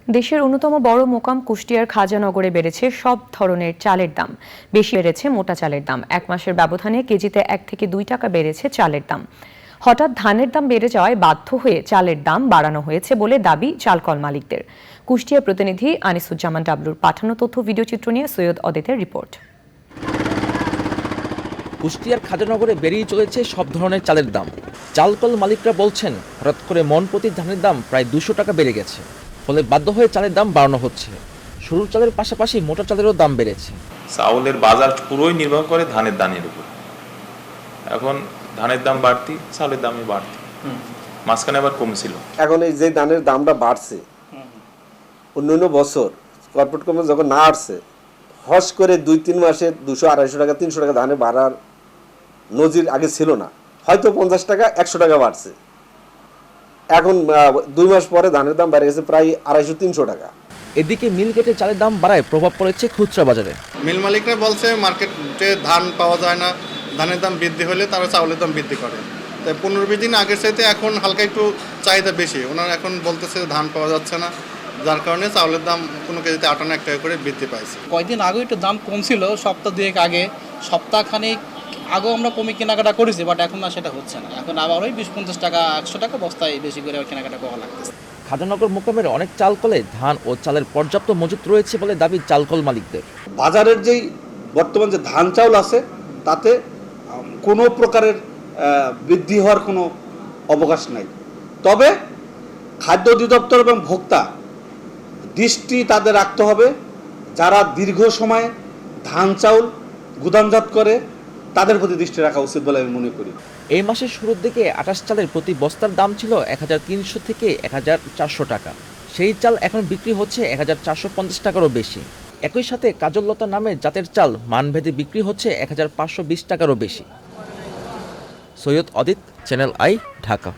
দেশের অন্যতম বড় মোকাম কুষ্টিয়ার খাজানগরে বেড়েছে সব ধরনের চালের দাম। বেশি বেড়েছে মোটা চালের দাম। এক মাসের ব্যবধানে কেজিতে 1 থেকে 2 টাকা বেড়েছে চালের দাম। হঠাৎ ধানের দাম বেড়ে যাওয়ায় বাধ্য হয়ে চালের দাম বাড়ানো হয়েছে বলে দাবি চালকল মালিকদের। কুষ্টিয়া প্রতিনিধি আনিসুজ্জামান ডাবলুর পাঠানো তথ্য ভিডিওচিত্র নিয়ে সৈয়দ অদিতের রিপোর্ট। কুষ্টিয়ার খাজানগরে বেড়েই চলেছে সব ধরনের চালের দাম। চালকল মালিকরা বলছেন, হঠাৎ করে মন প্রতি ধানের দাম প্রায় 200 টাকা বেড়ে গেছে, ফলে বাধ্য হয়ে চালের দাম বাড়ানো হচ্ছে। সরু চালের পাশাপাশি মোটা চালেরও দাম বেড়েছে। চাউলের বাজার পুরোই নির্ভর করে ধানের দামের উপর। এখন ধানের দাম বাড়তি, চাউলের দামই বাড়তি, মাঝখানে আবার কমছিল। এখন এই যে ধানের দামটা বাড়ছে, অন্যান্য বছর কর্পোরেট কমে যখন না আসছে, হস করে 2-3 মাসে 200-250 টাকা 300 টাকা ধানে বাড়ার নজির আগে ছিল না। হয়তো 50 টাকা 100 টাকা বাড়ছে। এখন 2 মাস পরে ধানের দাম বেড়ে গেছে প্রায় 250-300 টাকা। এদিকে মিল গেটে চালের দাম বাড়ায় প্রভাব পড়েছে খুচরা বাজারে। মিল মালিকরা বলছে মার্কেটে ধান পাওয়া যায় না, ধানের দাম বৃদ্ধি হলে তারা চাউলের দাম বৃদ্ধি করে। তাই 15-20 দিন আগের চাইতে এখন হালকা একটু চাহিদা বেশি। ওনারা এখন বলতেছে ধান পাওয়া যাচ্ছে না, যার কারণে চাউলের দাম কোনো কেজিতে 58 টাকা করে বৃদ্ধি পাইছে। কয়েকদিন আগে একটু দাম কম ছিল, সপ্তাহ দুয়েক আগে, সপ্তাহখানেক আগেও আমরা কমে কেনাকাটা করেছি, বাট এখন না, সেটা হচ্ছে না। এখন আবার ওই 20-50 টাকা 100 টাকা বস্তায় বেশি করে কেনাকাটা করা লাগতেছে। খাজানগর মোকামের অনেক চালকলে ধান ও চালের পর্যাপ্ত মজুত রয়েছে বলে দাবি চালকল মালিকদের। বাজারের যেই বর্তমান যে ধান চাউল আছে, তাতে কোনো প্রকারের বৃদ্ধি হওয়ার কোনো অবকাশ নাই। তবে খাদ্য অধিদপ্তর এবং ভোক্তা দৃষ্টি তাদের রাখতে হবে, যারা দীর্ঘ সময় ধান চাউল গুদামজাত করে তাদের প্রতি দৃষ্টি রাখা উচিত বলে আমি মনে করি। এই মাসের শুরুর দিকে 28 চালের প্রতি বস্তার দাম ছিল 1300 থেকে 1400 টাকা। সেই চাল এখন বিক্রি হচ্ছে 1450 টাকারও বেশি। একই সাথে কাজললতা নামের জাতের চাল মানভেদে বিক্রি হচ্ছে 1520 টাকারও বেশি। সৈয়দ অদিত, চ্যানেল আই, ঢাকা।